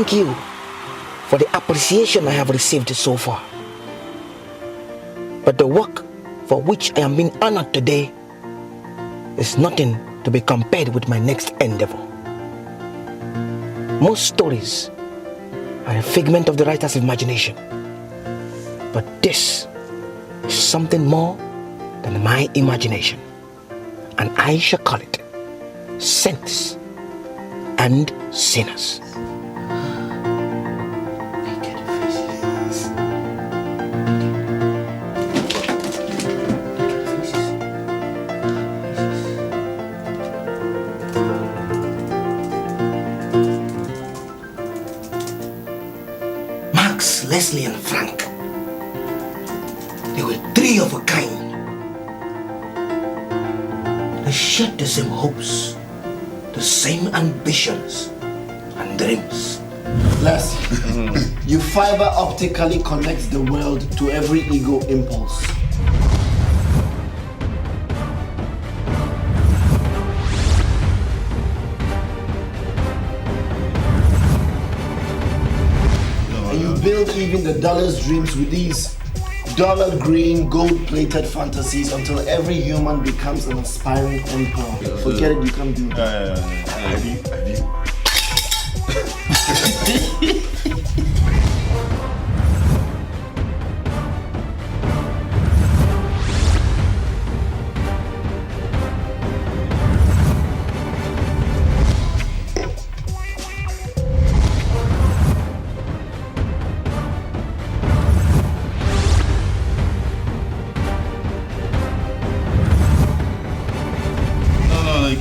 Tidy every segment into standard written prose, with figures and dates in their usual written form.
thank you for the appreciation I have received so far. But the work for which I am being honored today is nothing to be compared with my next endeavor. Most stories are a figment of the writer's imagination, but this is something more than my imagination, and I shall call it Saints and Sinners. Max, Leslie, and Frank. They were three of a kind. They shared the same hopes, the same ambitions and dreams. Les, you fiber optically connect the world to every ego impulse. And you build even the dullest dreams with these dollar green, gold-plated fantasies until every human becomes an aspiring emperor. Forget it, you can't do it.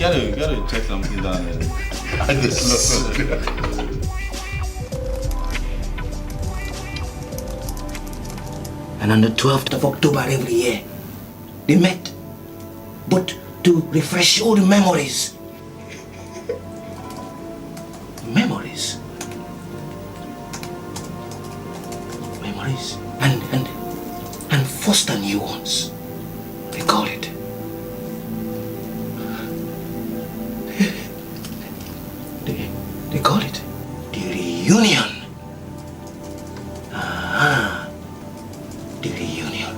You gotta check something down there. And on the 12th of October every year, they met, but to refresh old memories. Memories. Memories. And foster new ones. They call it. They call it the reunion. The reunion.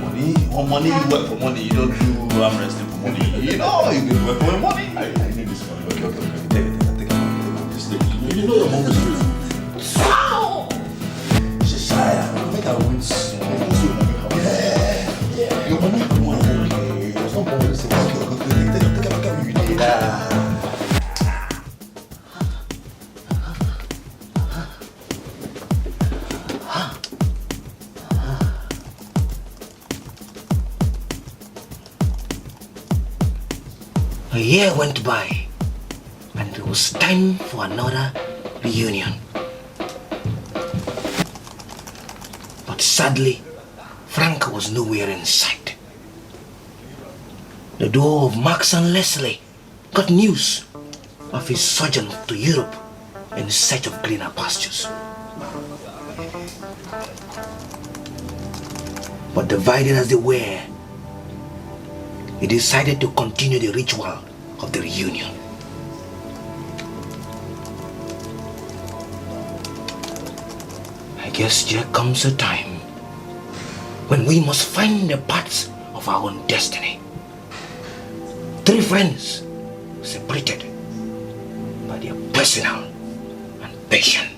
Money? You want money? You work for money. You don't do arm wrestling for money. You know, you can work for money. I need this money. Okay. Take it. Just take it. You know your mom is good. She's shy. I think I win. Yeah. Your money. There's no money. Take it. A year went by, and it was time for another reunion. But sadly, Frank was nowhere in sight. The duo of Max and Leslie got news of his sojourn to Europe in search of greener pastures. But divided as they were, he decided to continue the ritual of the reunion. I guess there comes a time when we must find the paths of our own destiny. Three friends separated by their personal ambition.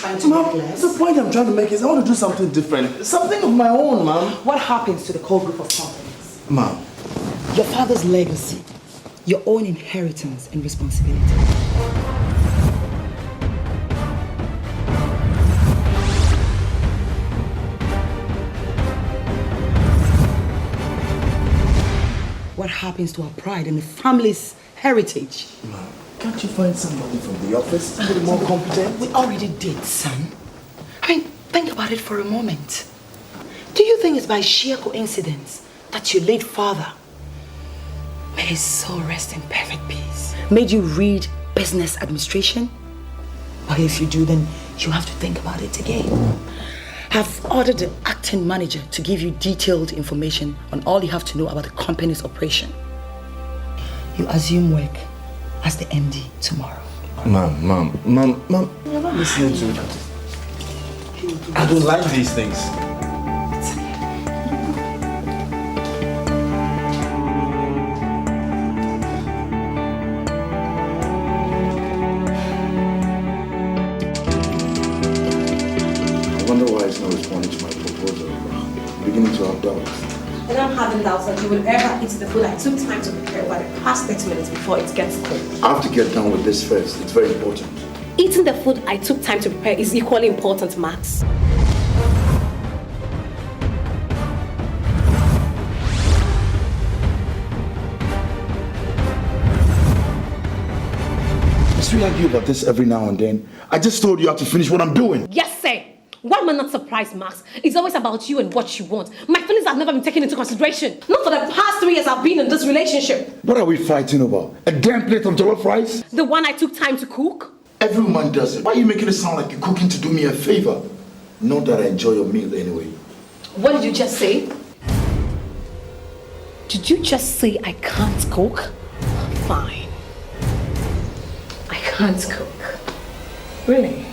trying to Mom, make less? the point I'm trying to make is I want to do something different. Something of my own, Mom. What happens to the core group of companies? Mom. Your father's legacy, your own inheritance and responsibility. What happens to our pride and the family's heritage? Mom, can't you find somebody from the office? Somebody more competent? We already did, son. I mean, think about it for a moment. Do you think it's by sheer coincidence that your late father, may his soul rest in perfect peace, made you read business administration? Or if you do, then you have to think about it again. I've ordered the acting manager to give you detailed information on all you have to know about the company's operation. You assume work as the MD tomorrow. Mom, you're not listening to me. I don't like these things. I wonder why he's not responding to my proposal. I'm beginning to have doubts. And I'm having doubts that you will ever eat the food I took time to prepare over the past 30 minutes before it gets cold. I have to get done with this first. It's very important. Eating the food I took time to prepare is equally important, Max. Must we argue about this every now and then? I just told you I have to finish what I'm doing. Yes, sir. Why am I not surprised, Max? It's always about you and what you want. My feelings have never been taken into consideration. Not for the past 3 years I've been in this relationship. What are we fighting about? A damn plate of jollof rice? The one I took time to cook? Every woman does it. Why are you making it sound like you're cooking to do me a favor? Not that I enjoy your meal anyway. What did you just say? Did you just say I can't cook? Fine. I can't cook. Really?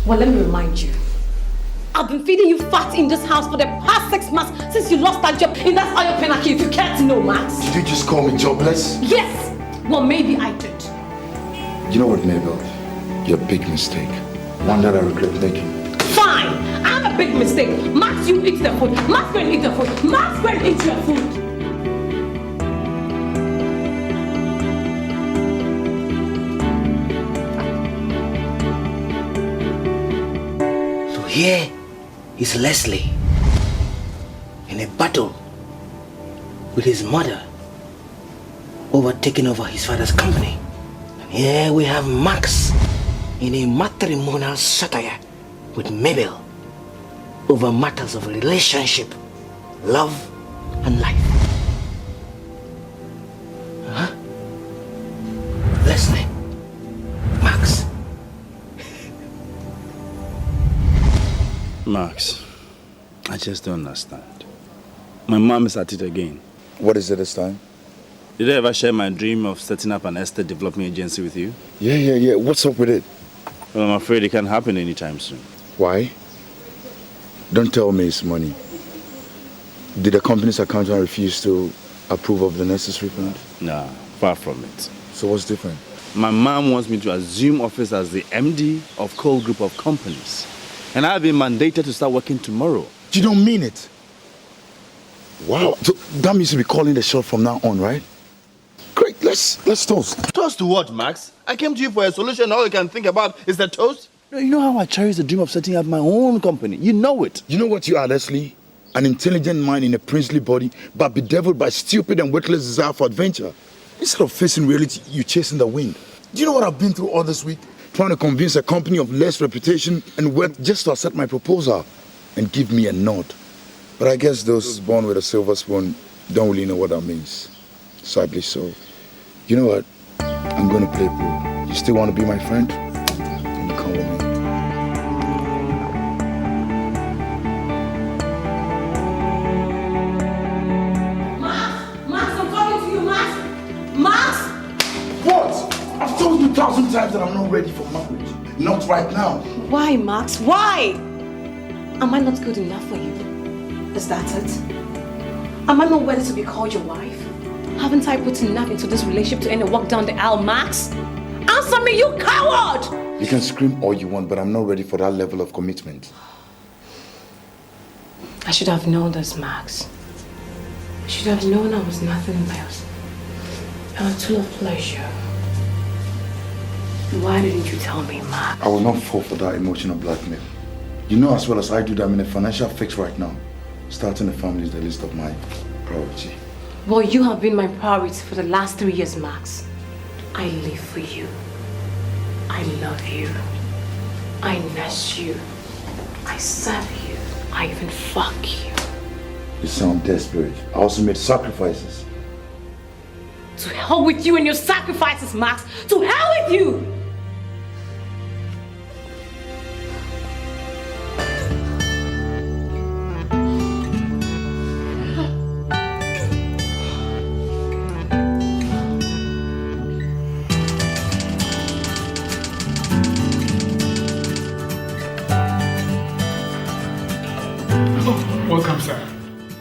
Well, let me remind you. I've been feeding you fat in this house for the past 6 months since you lost that job in that oil pinnacle, if you care to know, Max. Did you just call me jobless? Yes! Well, maybe I did. You know what, Mabel? You're a big mistake. One that I regret making. Fine! I'm a big mistake. Max, you eat the food. Max, go and eat the food. Max, go and eat your food. Here is Leslie in a battle with his mother over taking over his father's company. And here we have Max in a matrimonial satire with Mabel over matters of relationship, love, and life. Huh? Leslie, Max. Max, I just don't understand. My mom is at it again. What is it this time? Did I ever share my dream of setting up an estate development agency with you? Yeah. What's up with it? Well, I'm afraid it can't happen anytime soon. Why? Don't tell me it's money. Did the company's accountant refuse to approve of the necessary fund? Nah, far from it. So what's different? My mom wants me to assume office as the MD of Cole Group of Companies. And I've been mandated to start working tomorrow. You don't mean it? Wow. So that means you'll be calling the shot from now on, right? Great, let's toast. Toast to what, Max? I came to you for a solution. All you can think about is the toast. You know how I cherish the dream of setting up my own company. You know it. You know what you are, Leslie? An intelligent mind in a princely body, but bedeviled by stupid and worthless desire for adventure. Instead of facing reality, you're chasing the wind. Do you know what I've been through all this week? Trying to convince a company of less reputation and worth just to accept my proposal and give me a nod. But I guess those born with a silver spoon don't really know what that means. Sadly so. You know what? I'm going to play pool. You still want to be my friend? Then you come with me. Max, I'm talking to you, Max. Max! What? I've told you 1,000 times that I'm not ready for marriage. Not right now. Why, Max? Why? Am I not good enough for you? Is that it? Am I not worthy to be called your wife? Haven't I put enough into this relationship to end a walk down the aisle, Max? Answer me, you coward! You can scream all you want, but I'm not ready for that level of commitment. I should have known this, Max. I should have known I was nothing less. I was full of pleasure. Why didn't you tell me, Max? I will not fall for that emotional blackmail. You know as well as I do that I'm in a financial fix right now. Starting a family is the least of my priority. Well, you have been my priority for the last 3 years, Max. I live for you. I love you. I nurse you. I serve you. I even fuck you. You sound desperate. I also made sacrifices. To hell with you and your sacrifices, Max. To hell with you! Welcome, sir.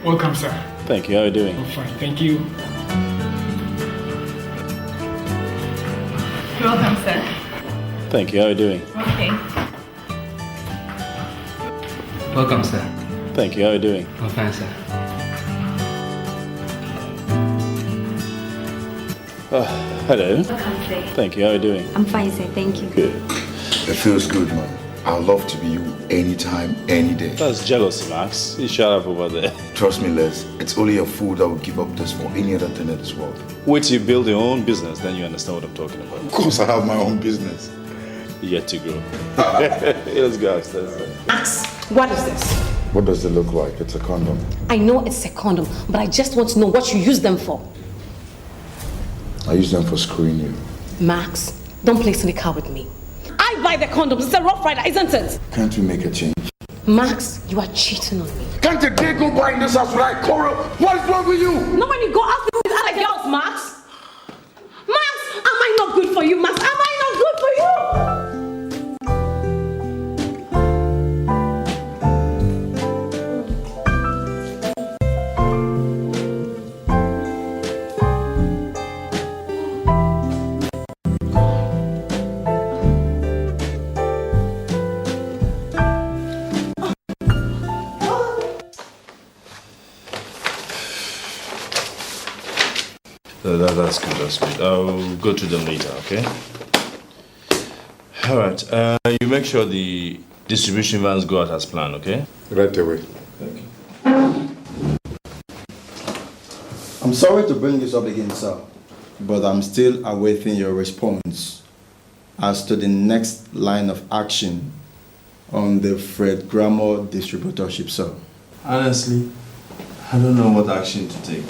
Welcome, sir. Thank you. How are you doing? I'm fine, thank you. Welcome, sir. Thank you. How are you doing? Okay. Welcome, sir. Thank you. How are you doing? I'm fine, sir. Hello. Welcome, sir. Thank you. How are you doing? I'm fine, sir. Thank you. Good. It feels good, man. I'd love to be you anytime, any day. That's jealousy, Max. You shut up over there. Trust me, Les. It's only a fool that would give up this for any other thing in this world. Wait till you build your own business, then you understand what I'm talking about. Of course, I have my own business. Yet to grow. Let's go upstairs. Max, what is this? What does it look like? It's a condom. I know it's a condom, but I just want to know what you use them for. I use them for screwing you. Max, don't play silly car with me. I buy the condoms. It's a Rough Rider, isn't it? Can't we make a change? Max, you are cheating on me. Can't a day go by in this house without Coral? What is wrong with you? Not when you go out with other girls, Max. Max, am I not good for you, Max? Am I not good for you? That's good, that's good. I'll go to them later, okay? Alright, you make sure the distribution vans go out as planned, okay? Right away. Thank you. I'm sorry to bring this up again, sir, but I'm still awaiting your response as to the next line of action on the Fred Grammer distributorship, sir. Honestly, I don't know what action to take.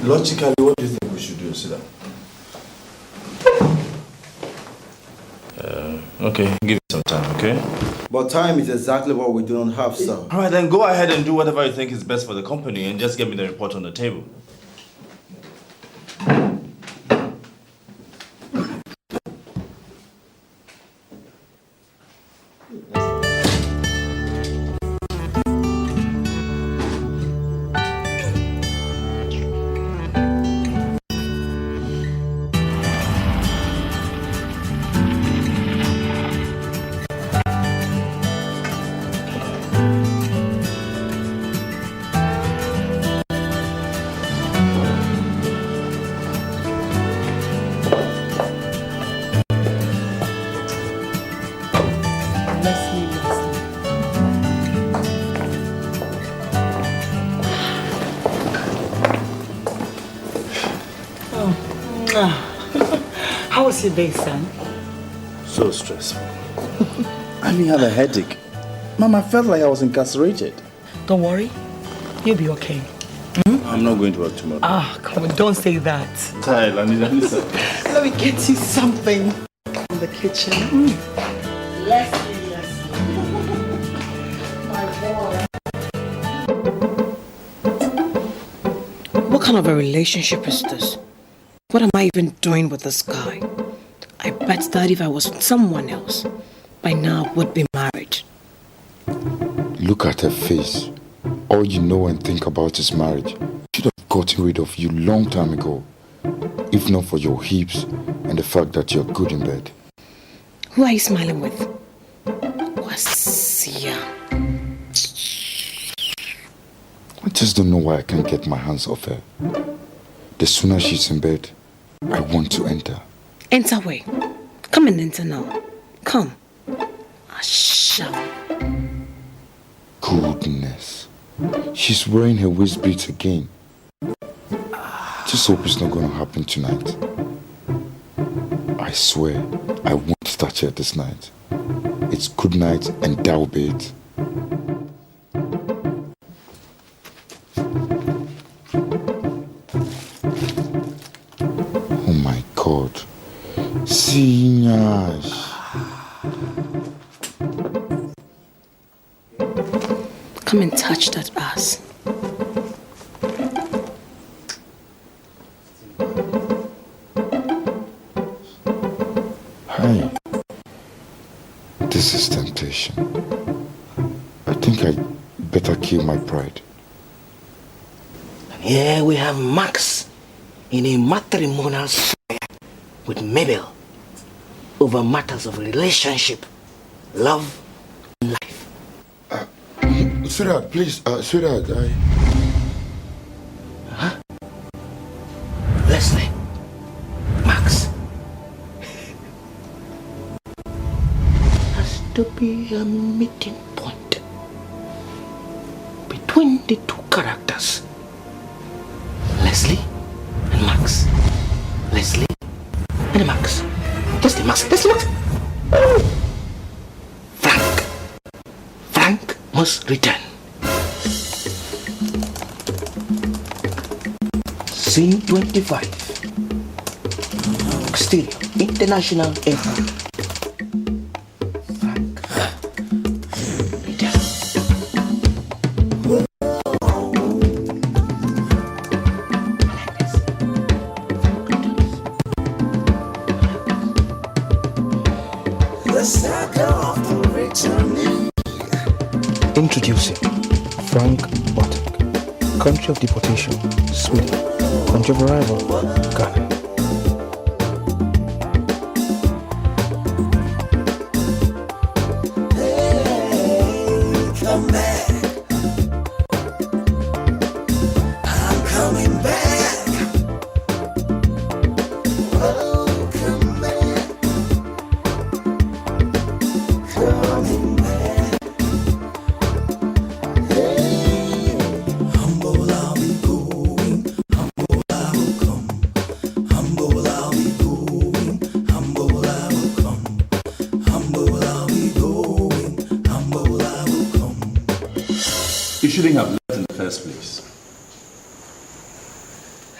Logically, what do you think we should do, Sida? Okay, give it some time, okay? But time is exactly what we do not have, sir. Alright, then go ahead and do whatever you think is best for the company and just get me the report on the table. How was your day, son? So stressful. I even had a headache. Mom, I felt like I was incarcerated. Don't worry. You'll be okay. I'm not going to work tomorrow. Ah, come on, don't say that. Tired, I need something. Let me get you something in the kitchen. Leslie, my boy. What kind of a relationship is this? What am I even doing with this guy? I bet that if I was with someone else, by now I would be married. Look at her face. All you know and think about is marriage. You should have gotten rid of you long time ago, if not for your hips and the fact that you're good in bed. Who are you smiling with? Wasia. I just don't know why I can't get my hands off her. The sooner she's in bed, I want to enter. Enter where? Come and enter now. Come. Asha. Goodness. She's wearing her waist beads again. Just hope it's not gonna happen tonight. I swear, I won't touch her this night. It's good night and that'll be it. Oh my God. Sinhas. Come and touch that ass. Hi. This is temptation. I think I better kill my pride. Here we have Max in a matrimonial affair with Mabel over matters of relationship, love, and life. Sweetheart, please, sweetheart, Leslie, Max, has to be a meeting point between the two characters, Leslie and Max. Leslie and Max. Leslie, Max, Leslie, Max. Oh. Frank must return. Scene 25. Exterior, International Airport. Frank. Return. Introducing Frank Botek, country of deportation, Sweden, country of arrival, Ghana. Come back. I'm coming back. Welcome back. Coming back. Humble I'll be going, humble I will come. Humble I'll be going, humble I will come. Humble I'll be going, humble I will come. You shouldn't have left in the first place.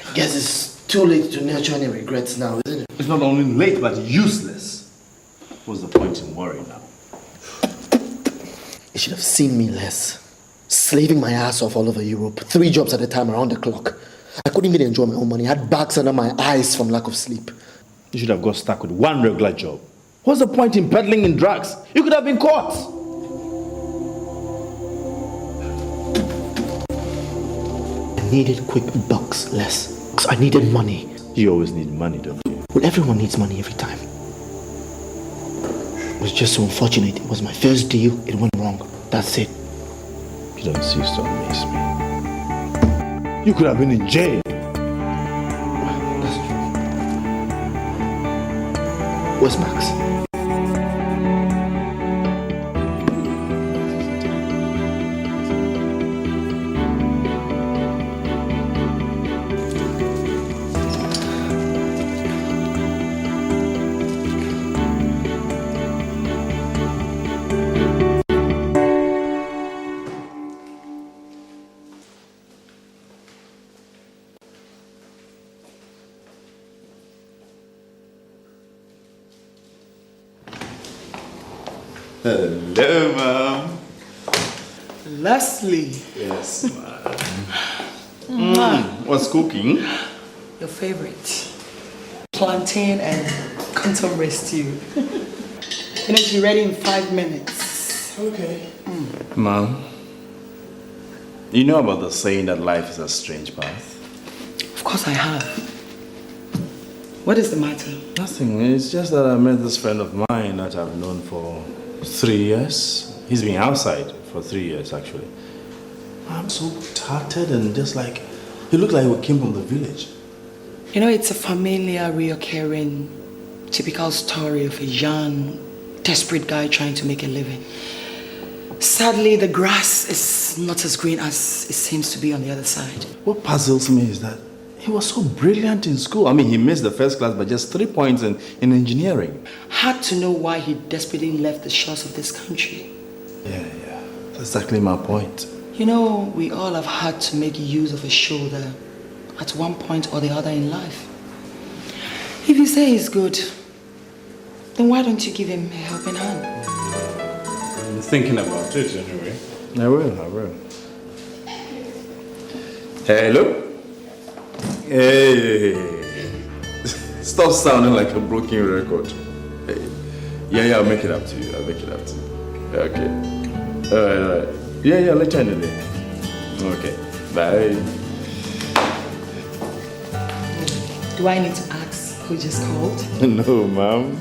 I guess it's too late to nurture any regrets now, isn't it? It's not only late, but useless. What's the point in worrying now? You should have seen me less. Slaving my ass off all over Europe, 3 jobs at a time around the clock. I couldn't even enjoy my own money. I had bags under my eyes from lack of sleep. You should have got stuck with one regular job. What's the point in peddling in drugs? You could have been caught. I needed quick bucks less. Because I needed money. You always need money, don't you? Well, everyone needs money every time. It was just so unfortunate. It was my first deal. It went wrong. That's it. You don't cease to amaze me. You could have been in jail. That's true. Where's Max? Hello, Mom. Leslie. Yes, Mom. What's cooking? Your favorite. Plantain and contour stew. It should be ready in 5 minutes. Okay. Mom, you know about the saying that life is a strange path? course I have. What is the matter? Nothing. It's just that I met this friend of mine that I've known for 3 years. He's been outside for 3 years, actually. I'm so tattered and just like, he looked like he came from the village. You know, it's a familiar, reoccurring, typical story of a young, desperate guy trying to make a living. Sadly, the grass is not as green as it seems to be on the other side. What puzzles me is that he was so brilliant in school. I mean, he missed the first class by just 3 points in engineering. Hard to know why he desperately left the shores of this country. Yeah. That's exactly my point. You know, we all have had to make use of a shoulder at one point or the other in life. If you say he's good, then why don't you give him a helping hand? I'm thinking about it anyway. I will. Hello? Hey. Stop sounding like a broken record. Hey. Yeah, I'll make it up to you. Okay. Alright. Yeah, later in the day. Okay. Bye. Do I need to ask who just called? No, ma'am.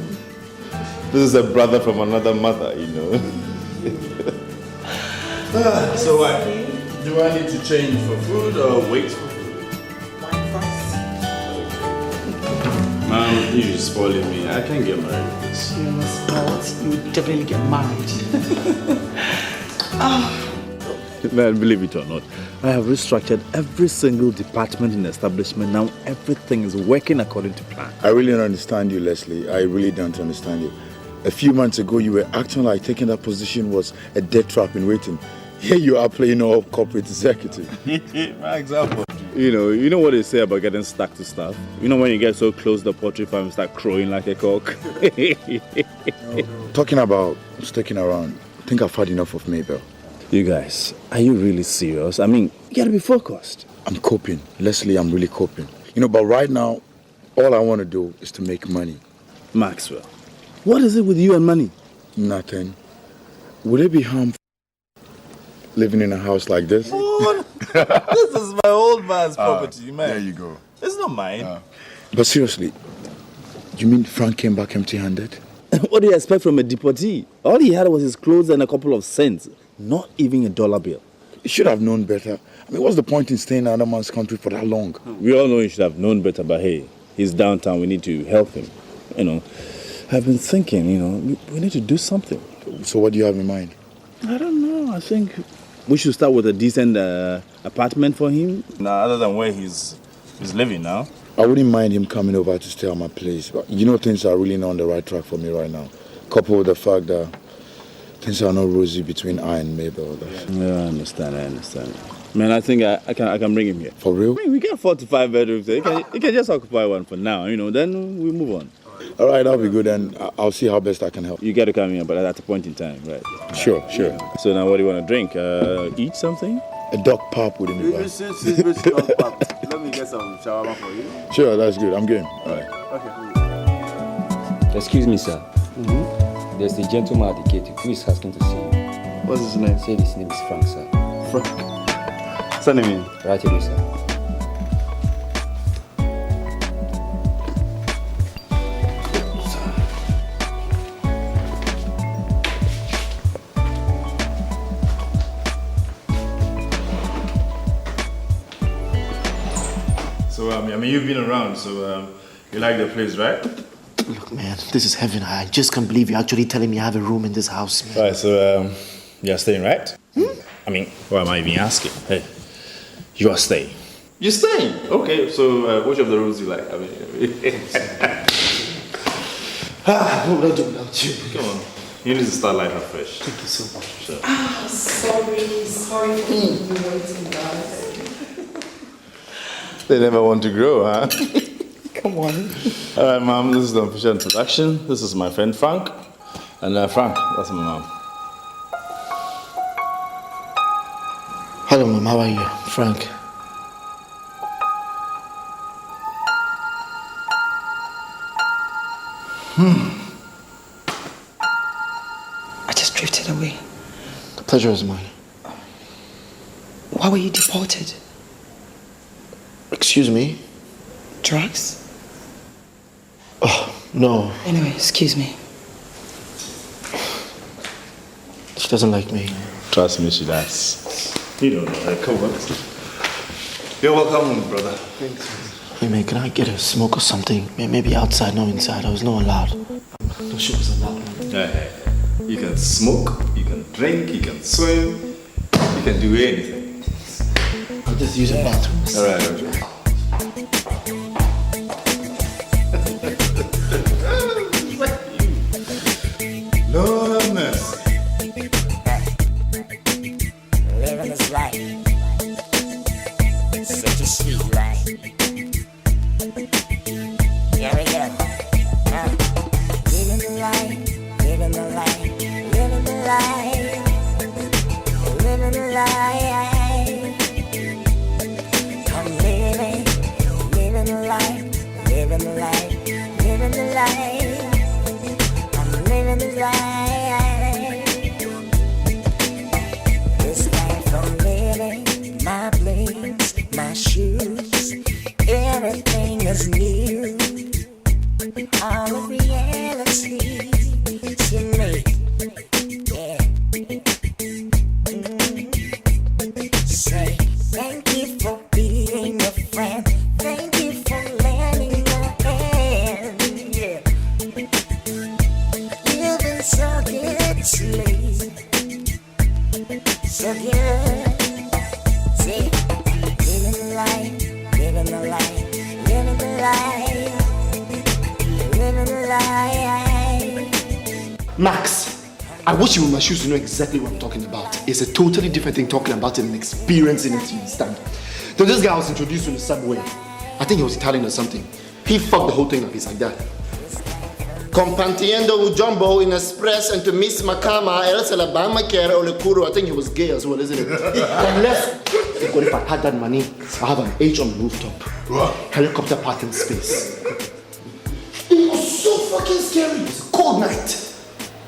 This is a brother from another mother, you know. So what? Do I need to change for food or wait for food? Ma'am, you're spoiling me. I can't get married with this. You're not spoiled. You would definitely get married. Man, believe it or not, I have restructured every single department in the establishment. Now everything is working according to plan. I really don't understand you, Leslie. I really don't understand you. A few months ago, you were acting like taking that position was a death trap in waiting. Here you are playing all corporate executive. My example. You know what they say about getting stuck to stuff? You know when you get so close to the poultry farm, you start crowing like a cock? Talking about sticking around, I think I've had enough of Mabel. You guys, are you really serious? I mean, you gotta be focused. I'm coping. Leslie, I'm really coping. But right now, all I want to do is to make money. Maxwell, what is it with you and money? Nothing. Would it be harmful living in a house like this? Oh, this is my old man's property, man. There you go. It's not mine. But seriously, you mean Frank came back empty-handed? What do you expect from a deportee? All he had was his clothes and a couple of cents. Not even a dollar bill. You should have known better. I mean, what's the point in staying in another man's country for that long? We all know you should have known better, but hey, he's downtown. We need to help him. I've been thinking, we need to do something. So what do you have in mind? I don't know. I think we should start with a decent apartment for him. Now, other than where he's living now. I wouldn't mind him coming over to stay at my place. But things are really not on the right track for me right now. Coupled with the fact that things are not rosy between I and Mabel. Yeah, I understand. Man, I think I can bring him here. For real? I mean, we get 4 to 5 bedrooms. He can just occupy one for now, then we move on. All right, that'll be good, and I'll see how best I can help. You got to come here, but at a point in time, right? Sure. So now what do you want to drink? Eat something? A dog pop with him. Let me get some shawarma for you. Sure, that's good. I'm game. All right. Okay. Excuse me, sir. There's a gentleman at the gate who is asking to see you. What's his name? Say his name is Frank, sir. Frank. Send him in. Right away, sir. So, you've been around, so you like the place, right? Look, man, this is heaven. I just can't believe you're actually telling me I have a room in this house, man. Right, so you're staying, right? Why am I even asking? Hey, you are staying. You're staying? Okay, so which of the rooms do you like? What would I do without you? Come on. You need to start life afresh. Thank you so much. Sure. Sorry for keeping you waiting, guys. They never want to grow, huh? Come on. All right, Mom, this is the official introduction. This is my friend Frank. And Frank, that's my mom. Hello, Mom. How are you? Frank. I just drifted away. The pleasure is mine. Why were you deported? Excuse me? Drugs? Oh, no. Anyway, excuse me. She doesn't like me. Trust me, she does. You don't know her. Come on. You're welcome home, brother. Thanks. Hey, man, can I get a smoke or something? Maybe outside, no inside. I was not allowed. No, she was allowed. Yeah. You can smoke, you can drink, you can swim, you can do anything. I'll just use the bathroom. All right, okay. Lord have mercy. Living this life, such a sweet life. Here we go. Living the life, living the life, living the life, living the life. I'm living, living the life, living the life, living the life. I'm living the life. This life I'm living, my blinks, my shoes, everything is new. All of reality to me. Yeah. Say thank you for being a friend. Thank you for lending a hand. Yeah. You've been so good to me. So good. See, living the life, living the life, living the life. Max, I wish you were in my shoes to know exactly what I'm talking about. It's a totally different thing talking about it and experiencing it, you understand? So this guy was introduced to the subway. I think he was Italian or something. He fucked the whole thing up, he's like that. Compantiendo jumbo in express and to Miss Macama, else Alabama care or Kuro. I think he was gay as well, isn't it? Unless, if I had that money, I have an H on the rooftop. Helicopter parking space. It was so fucking scary. It was a cold night.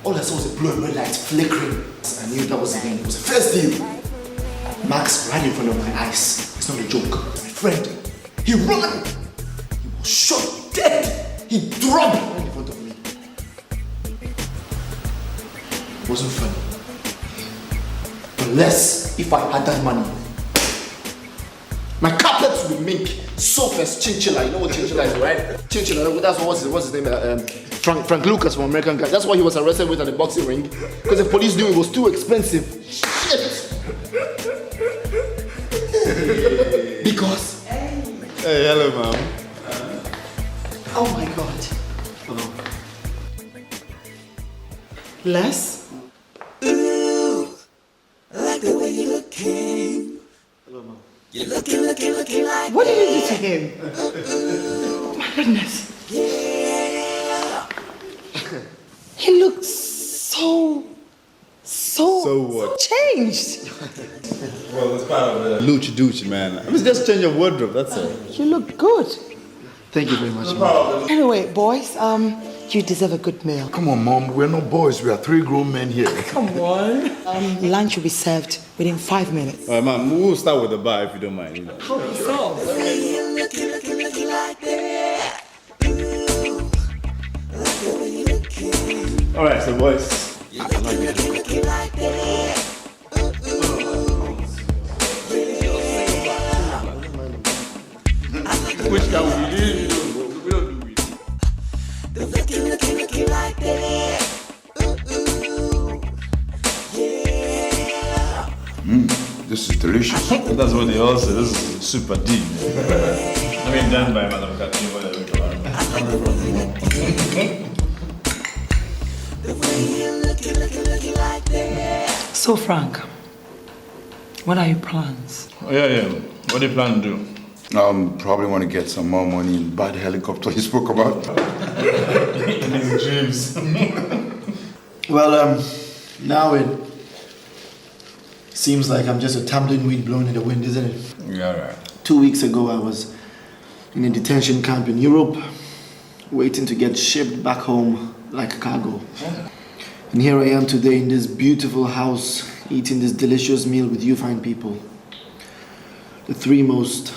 All I saw was a blue and red light flickering. I knew that was the end. It was the first deal. Max right in front of my eyes. It's not a joke. My friend, he ran. He was shot dead. He dropped right in front of me. It wasn't funny. Unless if I had that money. My carpets would mink, sofas, chinchilla. You know what chinchilla is, right? Chinchilla, that's what's his name? Frank Lucas from American Guy. That's why he was arrested with at the boxing ring. Because the police knew it was too expensive. Shit! Because... Hey, hello, ma'am. Oh my God. Hello. Les? Ooh, I like the way you're looking. Hello, Mom. You're looking like What did you do to him? Oh my goodness. yeah. He looks so what? changed. Well, it's part of the Lucha Dooch, man. I mean, just change your wardrobe, that's all. You look good. Thank you very much, Mom. Anyway, boys, you deserve a good meal. Come on, Mom. We're not boys. We are three grown men here. Come on. Lunch will be served within 5 minutes. All right, ma'am, we'll start with the bar if you don't mind. You know. The way you're looking like that. Ooh, I like the way you're looking. All right, so boys. You're looking like that. Which guy will you do? We don't do it. The looking like that. Yeah. This is delicious. That's what they all say. This is super deep. I mean, done by Madam Katrina. The way you're looking like that. So, Frank, what are your plans? Oh, yeah. What do you plan to do? Probably want to get some more money in bad helicopter he spoke about. Dreams. Well, now it seems like I'm just a tumbling weed blown in the wind, isn't it? Yeah, right. 2 weeks ago, I was in a detention camp in Europe, waiting to get shipped back home like cargo. And here I am today in this beautiful house, eating this delicious meal with you fine people. The three most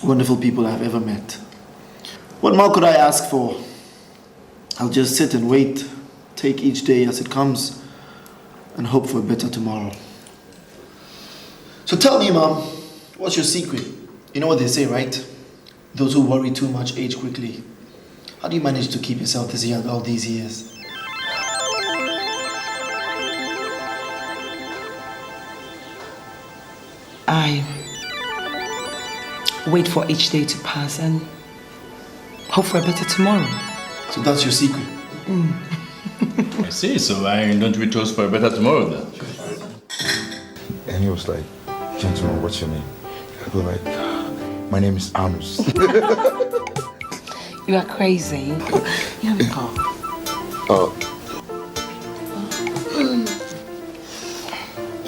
wonderful people I've ever met. What more could I ask for? I'll just sit and wait, take each day as it comes, and hope for a better tomorrow. So tell me, Mom, what's your secret? You know what they say, right? Those who worry too much age quickly. How do you manage to keep yourself this young all these years? I wait for each day to pass and hope for a better tomorrow. So that's your secret? I see, so why don't we toast for a better tomorrow then? And he was like, gentleman, what's your name? I go like, my name is Anus. You are crazy. You have a call.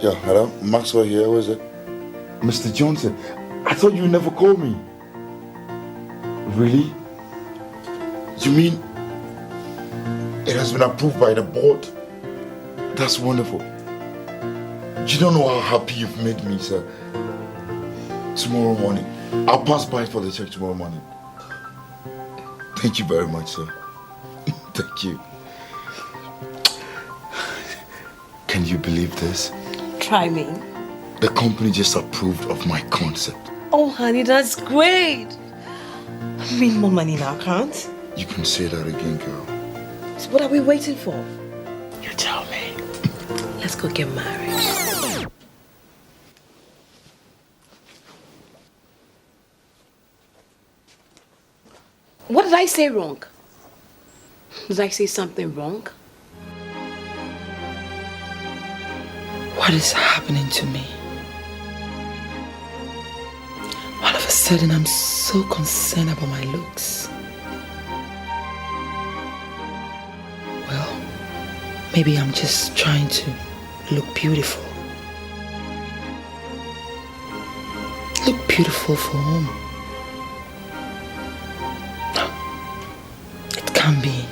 Yeah, hello? Maxwell here, who is it? Mr. Johnson, I thought you never called me. Really? You mean it has been approved by the board? That's wonderful. You don't know how happy you've made me, sir. Tomorrow morning. I'll pass by for the check tomorrow morning. Thank you very much, sir. Thank you. Can you believe this? Try me. The company just approved of my concept. Oh, honey, that's great. I mean, more money in our account. You can say that again, girl. So what are we waiting for? You tell me. Let's go get married. What did I say wrong? Did I say something wrong? What is happening to me? All of a sudden, I'm so concerned about my looks. Well, maybe I'm just trying to look beautiful. Look beautiful for whom? No, it can't be.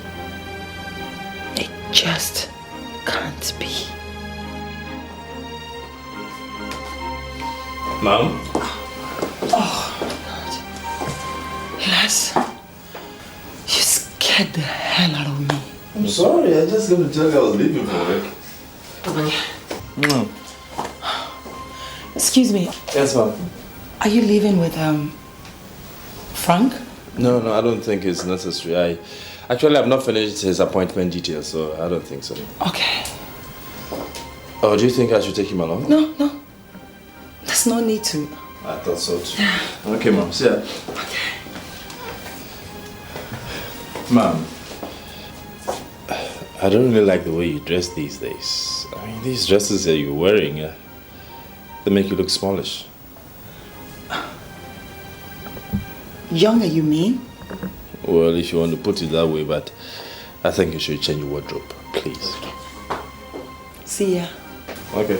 It just can't be. Mom? Oh, God. Les, you scared the hell out of me. I'm sorry, I just got to tell you I was leaving for work. Excuse me. Yes, ma'am. Are you leaving with Frank? No, I don't think it's necessary. Actually, I've not finished his appointment details, so I don't think so. Okay. Oh, do you think I should take him along? No. There's no need to. I thought so too. Okay, Mom. See ya. Okay. Mom, I don't really like the way you dress these days. I mean, these dresses that you're wearing, they make you look smallish. Younger, you mean? Well, if you want to put it that way, but I think you should change your wardrobe, please. See ya. Okay.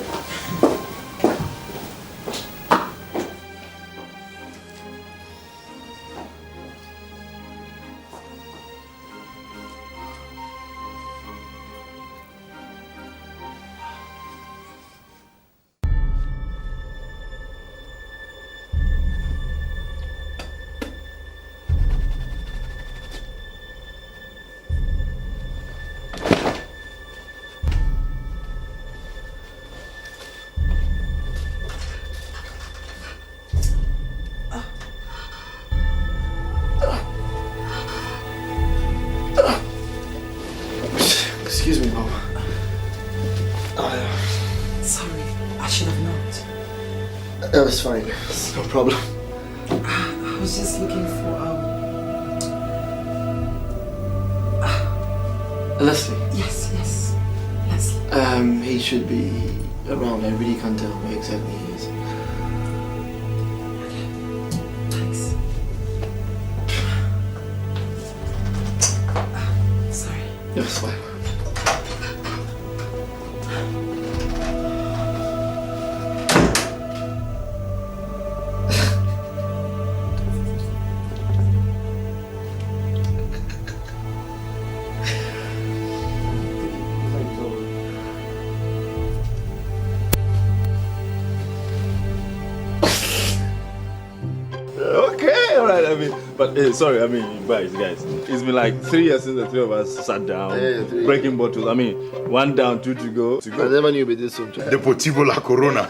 Excuse me, Mom. Sorry, I should have not. It's fine. It's no problem. I was just looking for Leslie. Yes, Leslie. He should be around. I really can't tell where exactly he is. Thanks. Sorry. It's fine. Okay. But sorry, I mean, guys, it's been like 3 years since the three of us sat down, breaking bottles. I mean, 1 down, 2 to go. I never knew you'd be this soon. Deportivo La Corona.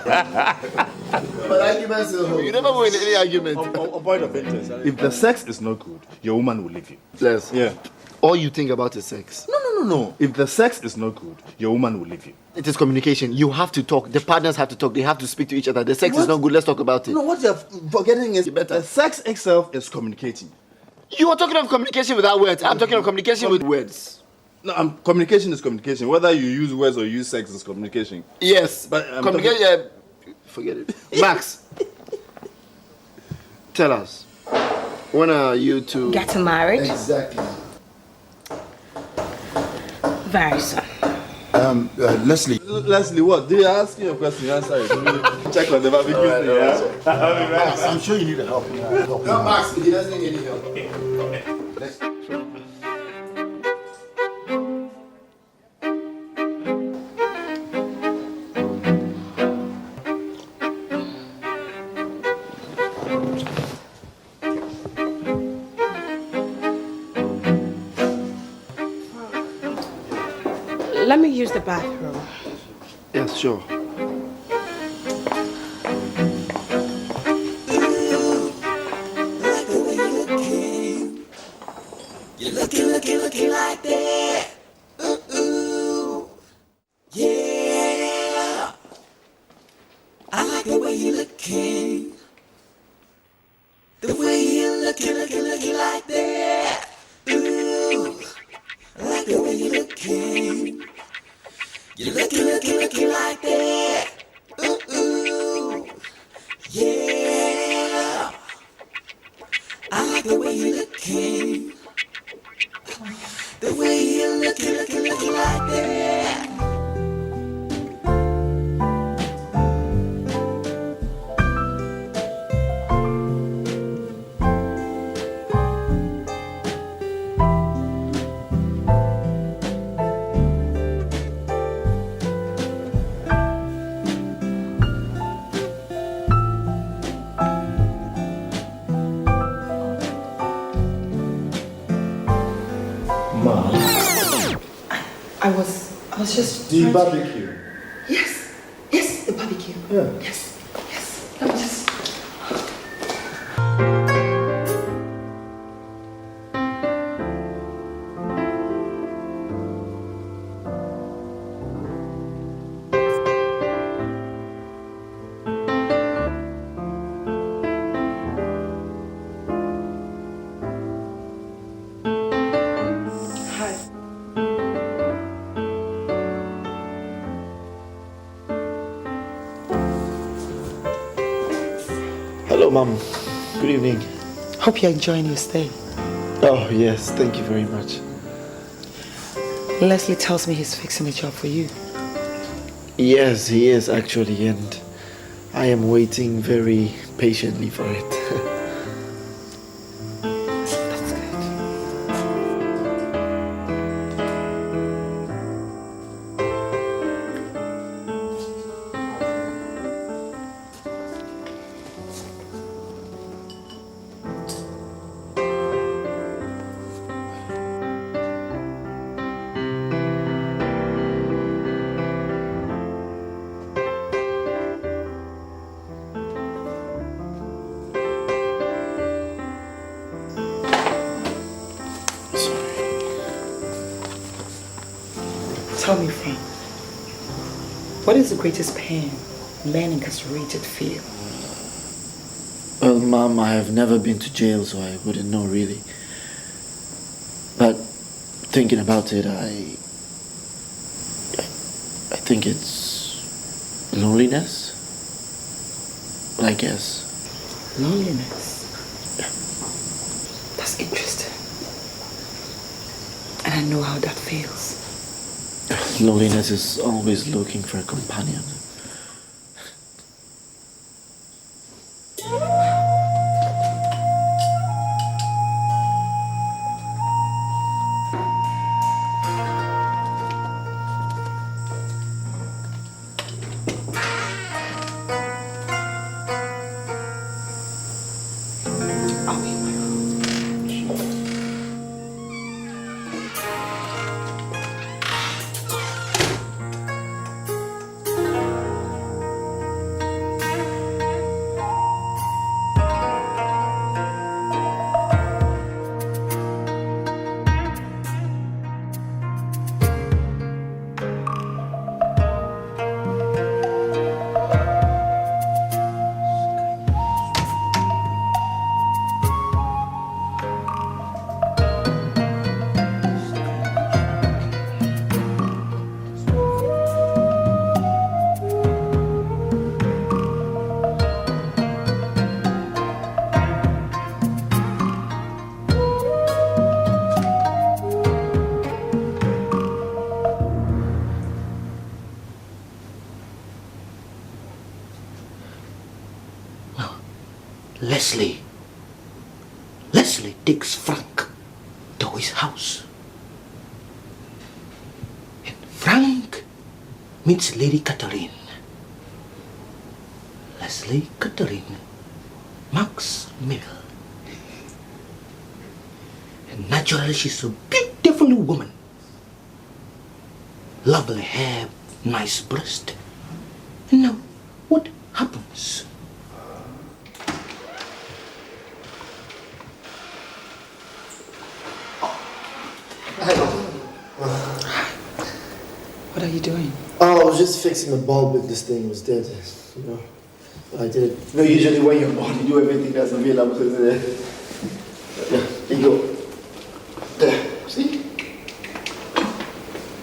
But arguments, you never win any argument. On point of interest, if the sex is not good, your woman will leave you. Yes. Yeah. All you think about is sex. No. If the sex is not good, your woman will leave you. It is communication. You have to talk. The partners have to talk. They have to speak to each other. The sex is not good. Let's talk about it. No, what you're forgetting is the sex itself is communicating. You are talking of communication without words. I'm talking of communication with words. No, communication is communication. Whether you use words or use sex is communication. Yes. But communication. Forget it. Max, tell us. When are you two getting married? Exactly. Very soon. Leslie. Leslie, what? Did I ask you a question? Answer it. Check on the barbecue thing, yeah? Max, I'm sure you need help. No, Max, he doesn't need any help. Let me use the bathroom. Yes, sure. You're looking like that. Ooh, yeah. I like the way you're looking. The way you're looking like that. Ooh, I like the way you're looking. You're looking like that. Ooh, yeah. I like the way you're looking. The way you're looking like that. I was just The barbecue. Yes, the barbecue. Yeah. Yes. Let me just. Hello, Mom. Good evening. Hope you're enjoying your stay. Oh, yes. Thank you very much. Leslie tells me he's fixing a job for you. Yes, he is actually, and I am waiting very patiently for it. That's good. Tell me, Frank, what is the greatest pain men incarcerated feel? Well, Mom, I have never been to jail, so I wouldn't know really. But thinking about it, I think it's loneliness. I guess. Loneliness? Yeah. That's interesting. And I know how that feels. Loneliness is always looking for a companion. I'll be in my room. Leslie takes Frank to his house. And Frank meets Lady Catherine. Leslie Catherine, Max Mill. And naturally she's a beautiful woman. Lovely hair, nice breast. And now, what happens? What are you doing? Oh, I was just fixing the bulb with this thing. It was dead. You know, I did it. You know, usually when you're born, you do everything that's available, isn't it? Yeah, there you go. There. See?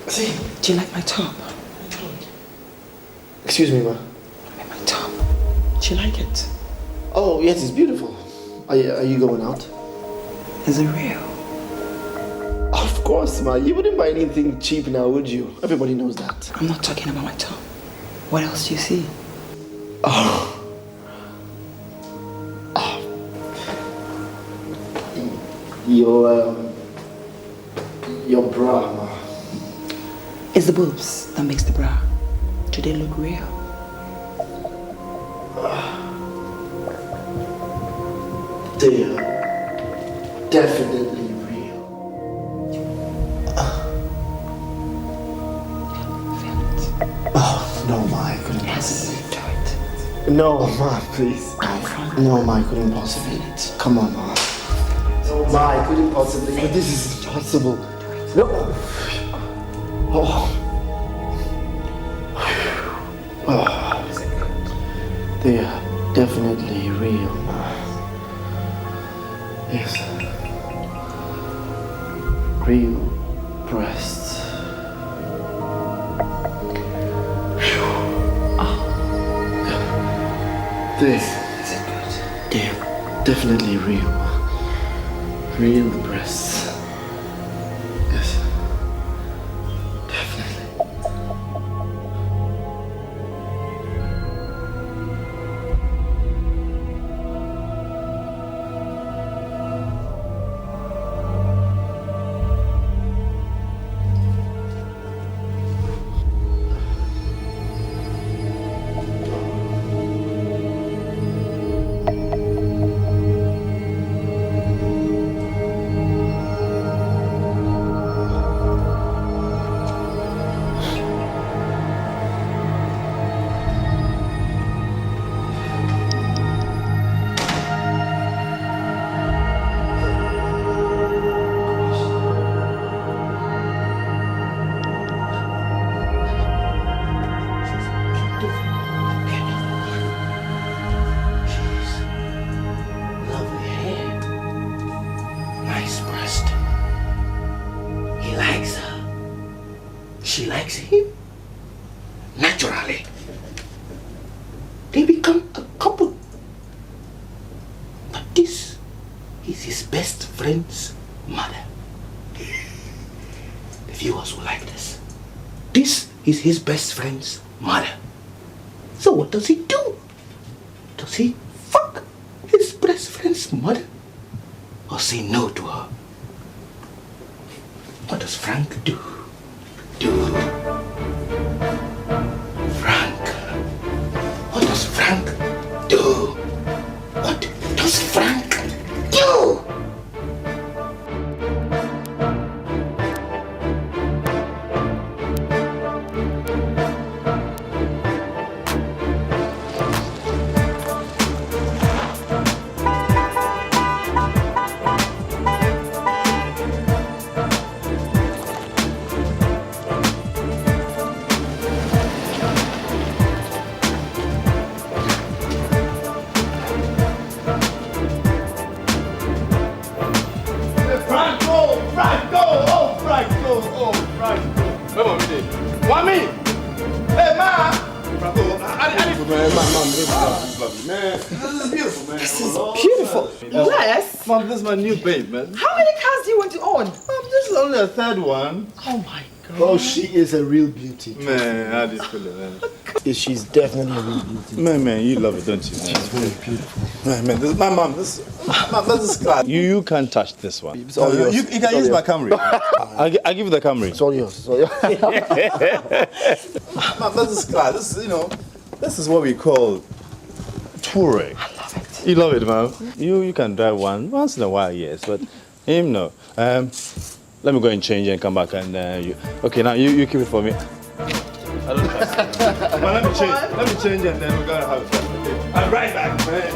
See? Do you like my top? Excuse me, ma. My top. Do you like it? Oh, yes, it's beautiful. Are you going out? Is it real? Of course, ma. You wouldn't buy anything cheap now, would you? Everybody knows that. I'm not talking about my top. What else do you see? Your bra, ma. It's the boobs that makes the bra. Do they look real? They are definitely real. Oh, no, ma, I couldn't possibly. No, ma, please. No, ma, I couldn't possibly. Come on, ma. No, ma, I couldn't possibly. But this is impossible. No. Oh. Oh. They are definitely real, ma. Yes. Real breasts. They're definitely real. Real breasts. Yes. Definitely. Lovely hair, nice breast. He likes her. She likes him. Naturally, they become a couple. But this is his best friend's mother. The viewers will like this. This is his best friend's mother. So what does he do? Does he fuck his best friend's mother? Or say no to her? What does Frank do? What does Frank do? What does Frank do? This is beautiful. Yes. Mom, this is my new babe, man. How many cars do you want to own? Mom, this is only a third one. Oh my Oh, she is a real beauty. Man, how do you feel it, man? She's definitely a real beauty. Man, you love it, don't you? Man? She's very beautiful. Man, this is my mom. This is class. You can't touch this one. It's all yours. You can use my Camry. I'll give you the Camry. It's all yours. It's all yours. Man, this is class. This is what we call touring. I love it. You love it, man. You can drive one once in a while, yes, but him no. Let me go and change and come back and you. Okay, now you keep it for me. I don't trust you. Man, let me change and then we're gonna have fun. Okay? I'm right back, man.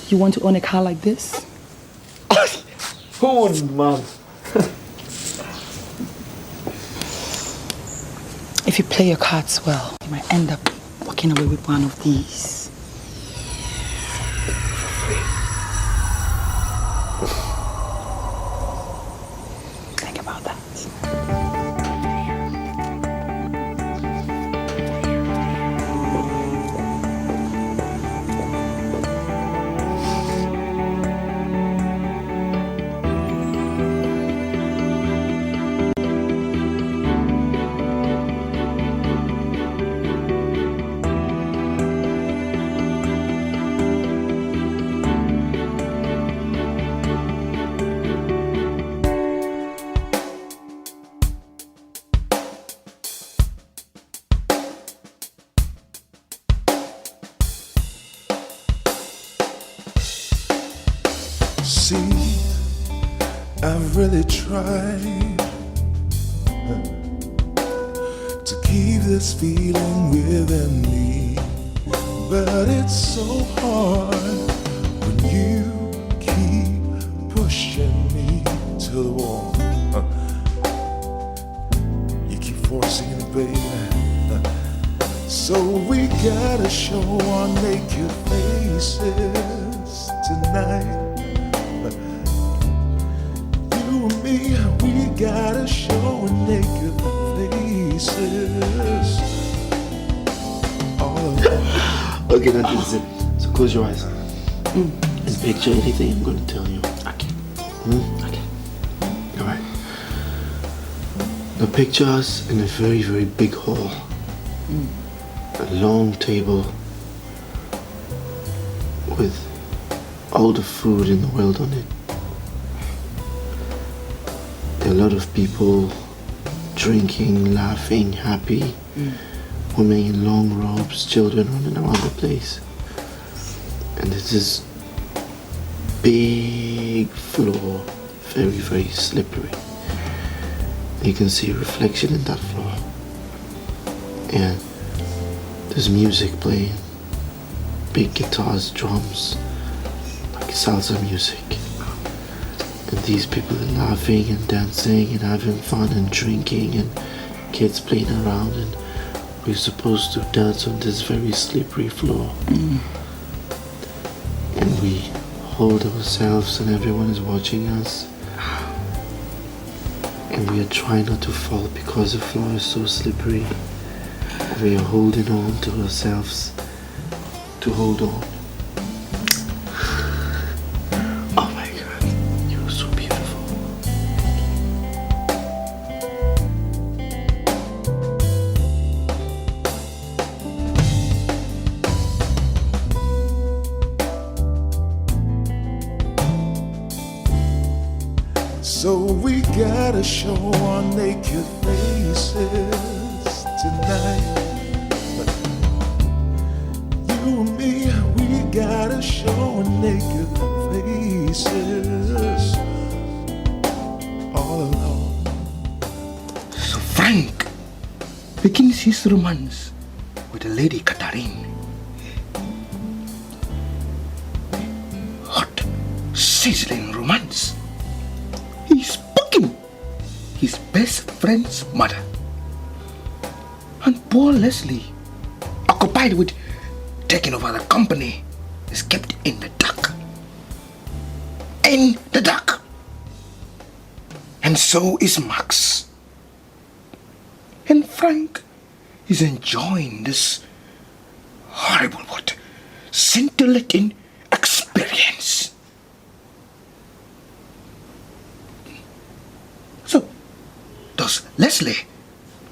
You want to own a car like this? Who wouldn't, Mom? If you play your cards well, you might end up walking away with one of these. Think about that. See, I've really tried to keep this feeling within me, but it's so hard when you keep pushing me to the wall. You keep forcing it, baby. So we gotta show our naked faces tonight. We gotta show naked faces. All alone. Okay, now listen. So close your eyes. And picture anything I'm going to tell you. Okay. Okay. All right. Now picture us in a very, very big hall. A long table with all the food in the world on it. A lot of people drinking, laughing, happy, women in long robes, children running around the place. And there's this big floor, very, very slippery. You can see a reflection in that floor. And there's music playing, big guitars, drums, like salsa music. And these people are laughing and dancing and having fun and drinking and kids playing around, and we're supposed to dance on this very slippery floor. And we hold ourselves and everyone is watching us. And we are trying not to fall because the floor is so slippery. We are holding on to ourselves to hold on. So we gotta show our naked faces tonight. You and me, we gotta show our naked faces. All alone. So Frank begins his romance with the lady Catherine. Hot, sizzling romance. He's booking his best friend's mother. And poor Leslie, occupied with taking over the company, is kept in the dark. In the dark. And so is Max. And Frank is enjoying this horrible, scintillating experience. experience. So, does Leslie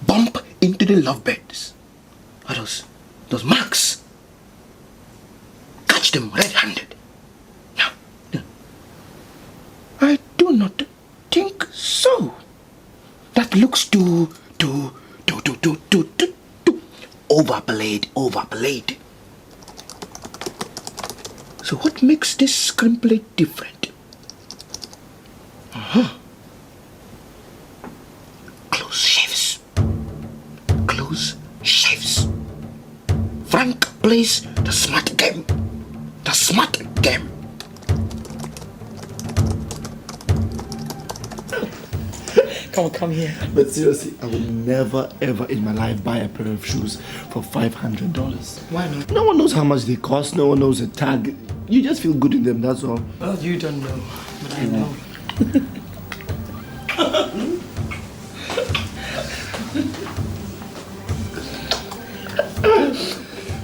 bump into the lovebirds? Or does Max catch them red-handed? No. I do not think so. That looks too overplayed. So what makes this screenplay different? Close shaves. Frank plays the smart game. Come here. But seriously, I would never ever in my life buy a pair of shoes for $500. Why not? No one knows how much they cost, no one knows the tag. You just feel good in them, that's all. Well, you don't know, but I know.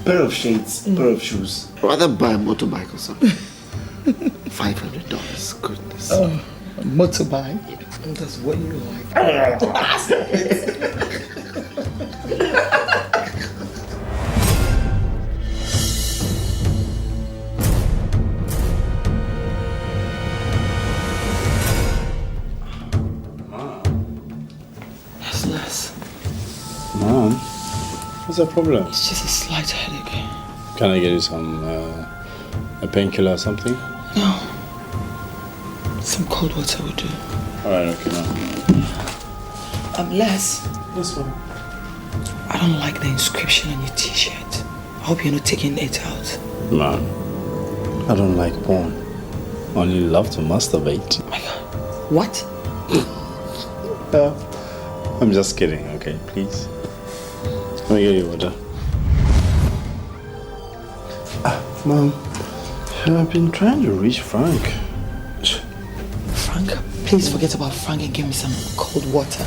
Pair of shades, pair of shoes. Rather buy a motorbike or something. $500, goodness. A motorbike? That's what you like. Yes. Mom, what's the problem? It's just a slight headache. Can I get you some, a painkiller or something? No. Some cold water will do. Alright, okay, Mom. Les. Yes, Mom. I don't like the inscription on your t-shirt. I hope you're not taking it out. Mom, I don't like porn. I only love to masturbate. Oh my God. What? I'm just kidding, okay, please. Let me get you water. Mom, I've been trying to reach Frank. Frank, please forget about Frank and give me some cold water.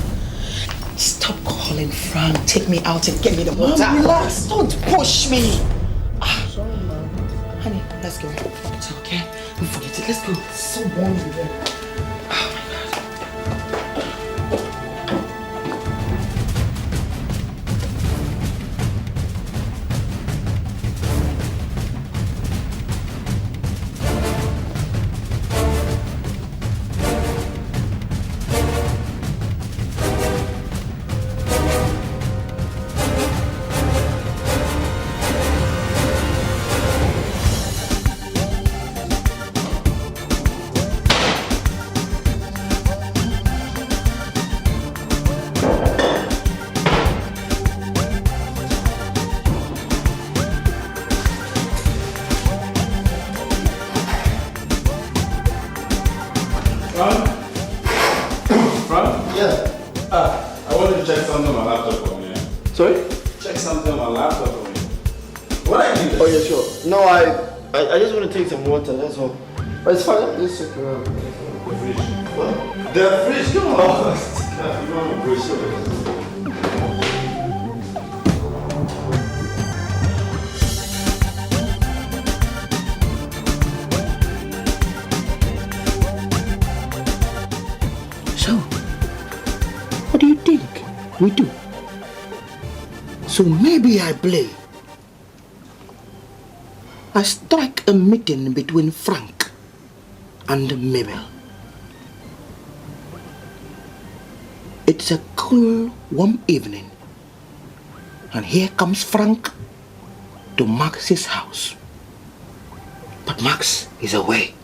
Stop calling Frank. Take me out and get me the water. Mom, relax. Don't push me. Sorry, Mom. Honey, let's go. It's okay. Don't forget it. Let's go. It's so warm in there. Oh my God. I wanted to check something on my laptop for me. Sorry? Check something on my laptop for me. What I did? Oh yeah, sure. No, I just want to take some water, that's all. But it's fine, just check around. The fridge. What? The fridge, come on. You want to brush it? So, what do you think we do? So maybe I play. I strike a meeting between Frank and Mabel. It's a cool, warm evening, and here comes Frank to Max's house. But Max is away.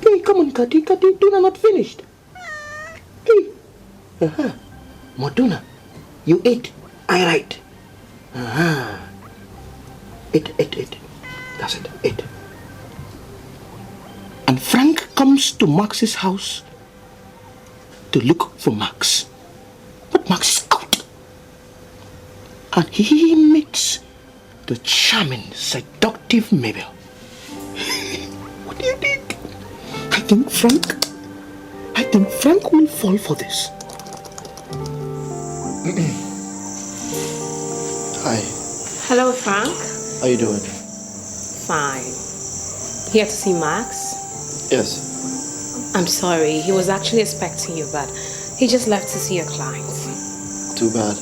Hey, come on, Kati, dinner not finished. Hey, Moduna, you ate, I write. Eat. That's it, eat. And Frank comes to Max's house to look for Max. But Max is out. And he meets the charming, seductive Mabel. What do you think? I think Frank will fall for this. Hi. Hello, Frank. How you doing? Fine. Here to see Max? Yes. I'm sorry. He was actually expecting you, but he just left to see a client. Too bad.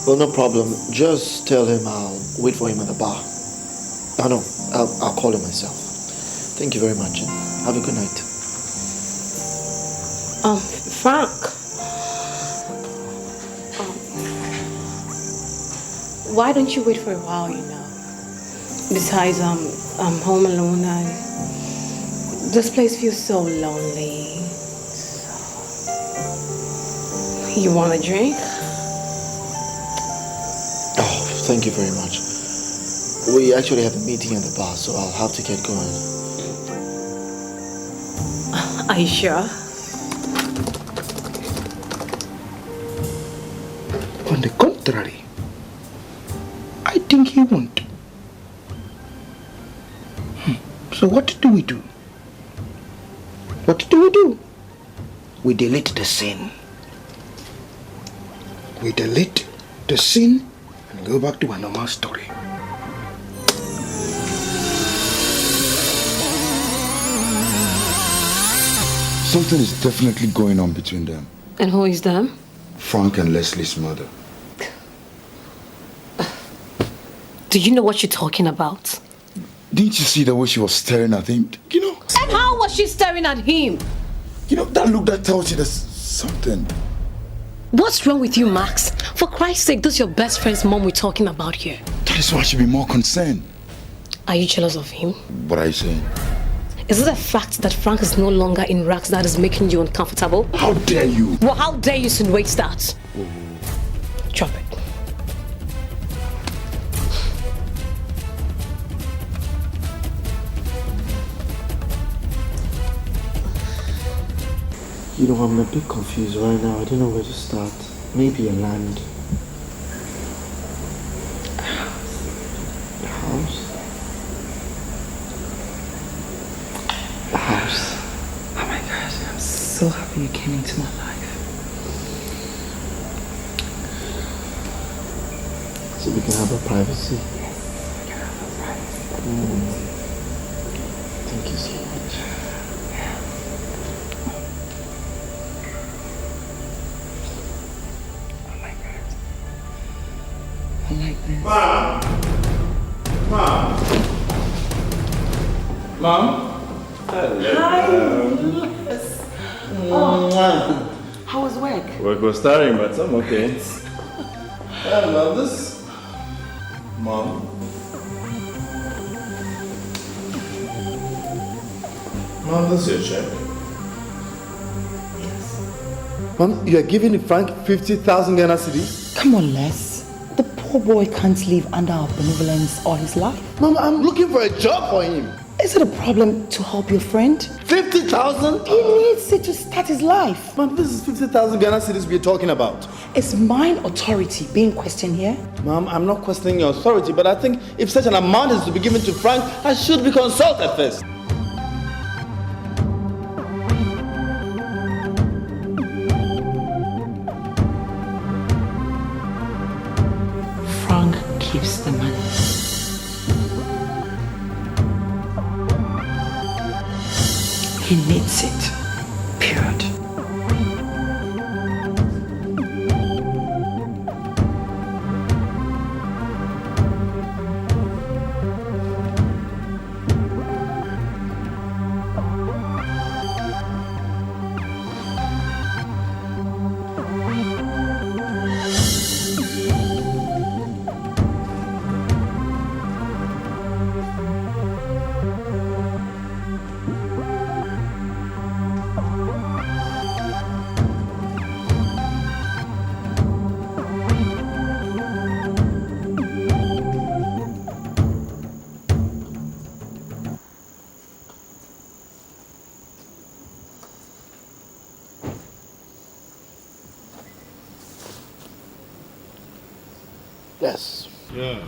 Well, no problem. Just tell him I'll wait for him at the bar. Oh, no, I'll call him myself. Thank you very much. Have a good night. Frank. Why don't you wait for a while, you know? Besides, I'm home alone and this place feels so lonely. You want a drink? Oh, thank you very much. We actually have a meeting at the bar, so I'll have to get going. Are you sure? On the contrary, I think he won't. So what do we do? What do we do? We delete the sin. We delete the sin and go back to a normal story. Something is definitely going on between them. And who is them? Frank and Leslie's mother. Do you know what you're talking about? Didn't you see the way she was staring at him? You know? And how was she staring at him? You know, that look that tells you there's something. What's wrong with you, Max? For Christ's sake, this is your best friend's mom we're talking about here. That is why I should be more concerned. Are you jealous of him? What are you saying? Is it the fact that Frank is no longer in rags that is making you uncomfortable? How dare you? Well, how dare you insinuate that? Drop it. You know, I'm a bit confused right now. I don't know where to start. Maybe a land. A house? A house. Oh my gosh, I'm so happy you came into my life. So we can have our privacy? Yes, we can have our privacy. Thank you so much. I like this. Mom! Mom! Mom? Hello. Oh. How was work? Work was tiring, but I'm okay. I love this. Mom? Mom, this is your check. Mom, you are giving Frank 50,000 Ghana cedis? Come on, Les. The poor boy can't live under our benevolence all his life. Mom, I'm looking for a job for him. Is it a problem to help your friend? 50,000? He needs it to start his life. Mom, this is 50,000 Ghana cedis we're talking about. Is mine authority being questioned here? Mom, I'm not questioning your authority, but I think if such an amount is to be given to Frank, I should be consulted first. Frank keeps the money. He needs it. Period. Yes. Yeah.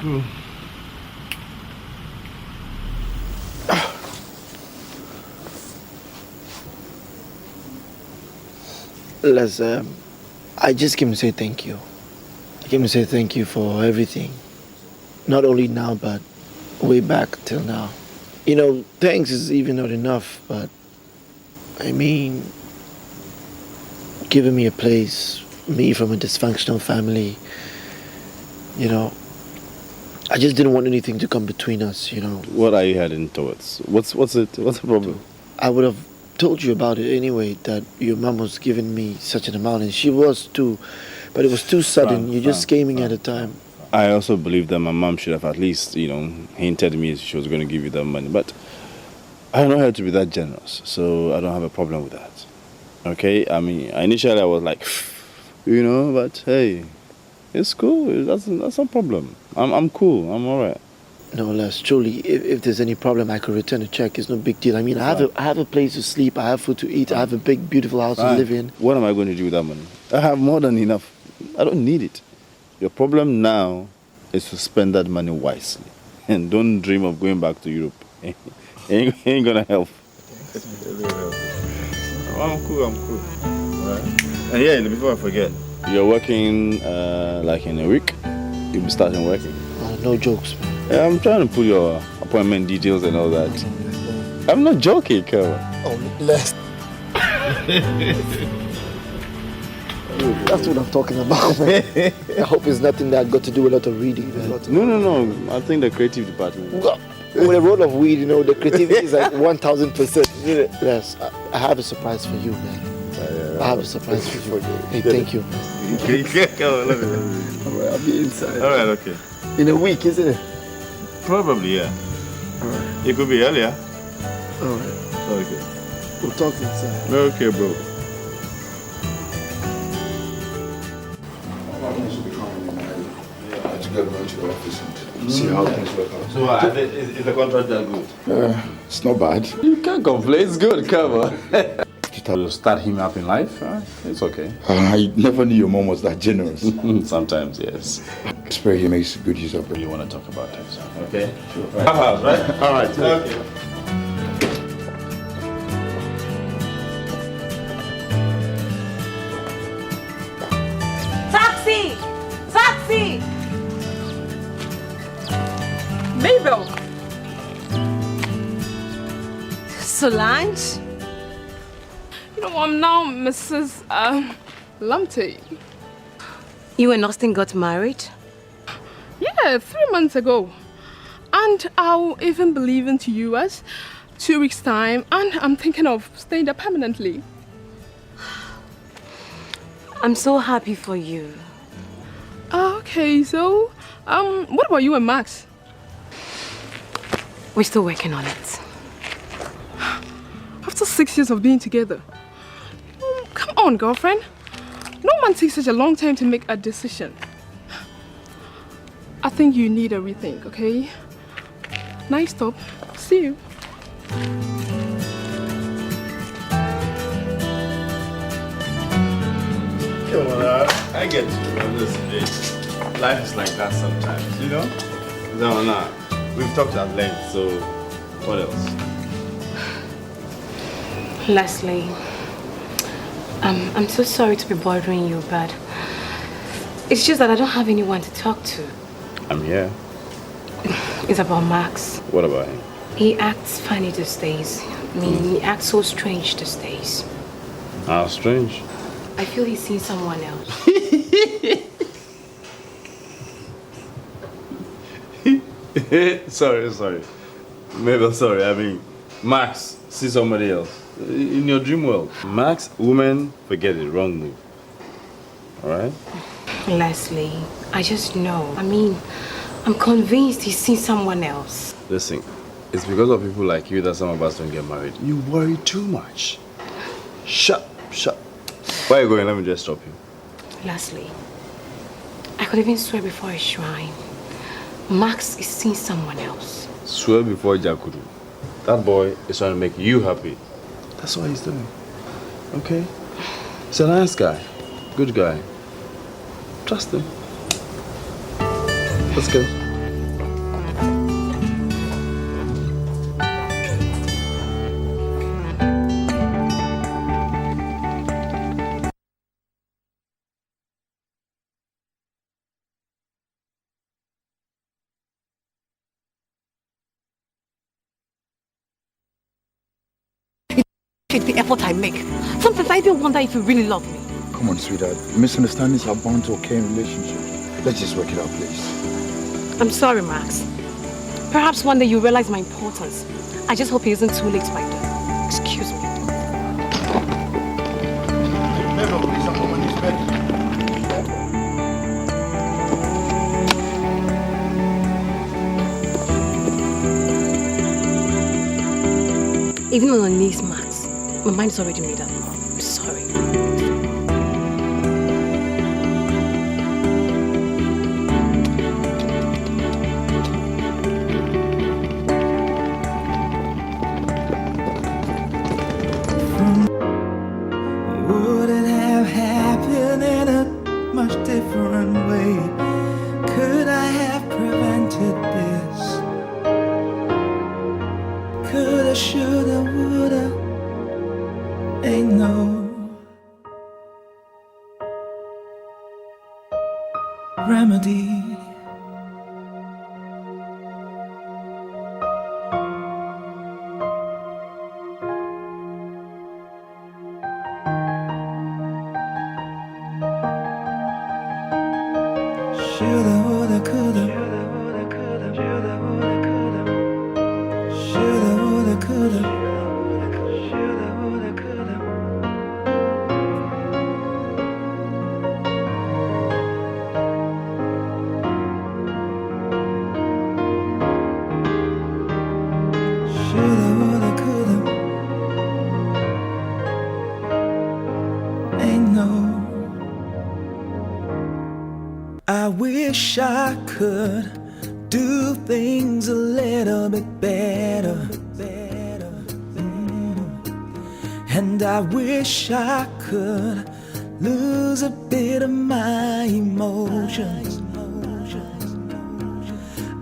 Cool. Les, I just came to say thank you. I came to say thank you for everything. Not only now, but way back till now. You know, thanks is even not enough, but I mean, giving me a place, me from a dysfunctional family, you know, I just didn't want anything to come between us, you know. What are you heading towards? What's the problem? I would have told you about it anyway, that your mom was giving me such an amount, and she was too, but it was too sudden. You just came in at a time. I also believe that my mom should have at least, hinted me she was going to give you that money. But I don't know her to be that generous, so I don't have a problem with that. Okay? I mean, initially I was like, but hey, it's cool. That's no problem. I'm cool. I'm all right. No, Les, truly, if there's any problem, I could return a check. It's no big deal. I mean, I have a place to sleep. I have food to eat. I have a big, beautiful house to live in. What am I going to do with that money? I have more than enough. I don't need it. Your problem now is to spend that money wisely. And don't dream of going back to Europe. ain't gonna help. I'm cool. Right. And yeah, before I forget, you're working like in a week? You'll be starting working? No jokes, man. Yeah, I'm trying to put your appointment details and all that. I'm not joking, Kerwin. Oh, Les. That's what I'm talking about, man. I hope it's nothing that got to do with a lot of reading. No. I think the creative department. With a roll of weed, the creativity is like 1,000%. Yes, I have a surprise for you, man. I have a surprise for you. Hey, thank you. Come on, love it. I'll be inside. All right, okay. In a week, isn't it? Probably, yeah. All right. It could be earlier. All right. Okay. We'll talk inside. Okay, bro. Get going to the office and see how things work out. So, is the contract that good? It's not bad. You can't complain. It's good. Come on. To start him up in life, it's okay. I never knew your mom was that generous. Sometimes, yes. I swear he makes good use of it. You want to talk about it? Okay. Sure. Right. All right. Okay. Taxi! Taxi! Mabel! Solange? I'm now Mrs. Lumpty. You and Austin got married? Yeah, 3 months ago. And I'll even be leaving to US 2 weeks' time, and I'm thinking of staying there permanently. I'm so happy for you. Okay, so, what about you and Max? We're still working on it. After 6 years of being together. Come on, girlfriend. No man takes such a long time to make a decision. I think you need a rethink, okay? Nice talk. See you. Come on, I get you. Listen, life is like that sometimes, No. We've talked at length, so what else? Leslie, I'm so sorry to be bothering you, but it's just that I don't have anyone to talk to. I'm here. It's about Max. What about him? He acts funny these days. I mean, he acts so strange these days. How strange? I feel he's seen someone else. Sorry. Maybe sorry. I mean, Max, see somebody else. In your dream world. Max, woman, forget it. Wrong move. Alright? Leslie, I just know. I mean, I'm convinced he's seen someone else. Listen, it's because of people like you that some of us don't get married. You worry too much. Shut. Where are you going? Let me just stop you. Leslie, I could even swear before a shrine. Max is seeing someone else. Swear before Jakudu. That boy is trying to make you happy. That's what he's doing. Okay? He's a nice guy. Good guy. Trust him. Let's go. the effort I make. Sometimes I even wonder if you really love me. Come on, sweetheart. Misunderstandings are bound to occur in relationships. Let's just work it out, please. I'm sorry, Max. Perhaps one day you realize my importance. I just hope it isn't too late by then. Excuse me. Never, please, I'm on this bed. Even on your knees, Max, my mind's already made up. I'm sorry. Would it have happened in a much different way? Could I have prevented this? Coulda, shoulda, woulda, ain't no remedy. Shoulda, woulda, coulda. Shoulda, woulda, coulda. Shoulda, woulda, coulda. Ain't no. I wish I could do things a little bit better. And I wish I could lose a bit of my emotions.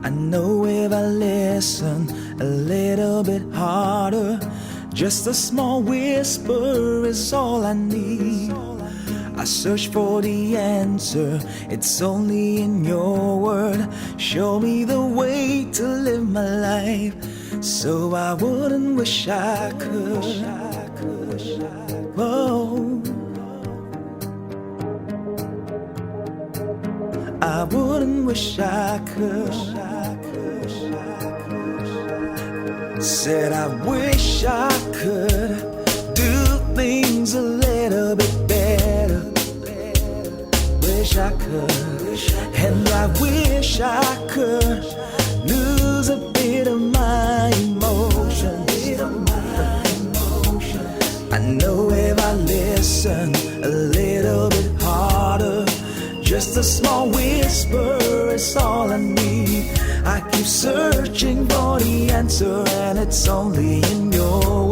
I know if I listen a little bit harder, just a small whisper is all I need. I search for the answer, it's only in your word. Show me the way to live my life, so I wouldn't wish I could. Oh, I wouldn't wish I could. Said I wish I could do things a little bit better. Wish I could, and I wish I could lose a bit of my emotions. I know if I listen a little bit harder, just a small whisper is all I need. I keep searching for the answer, and it's only in your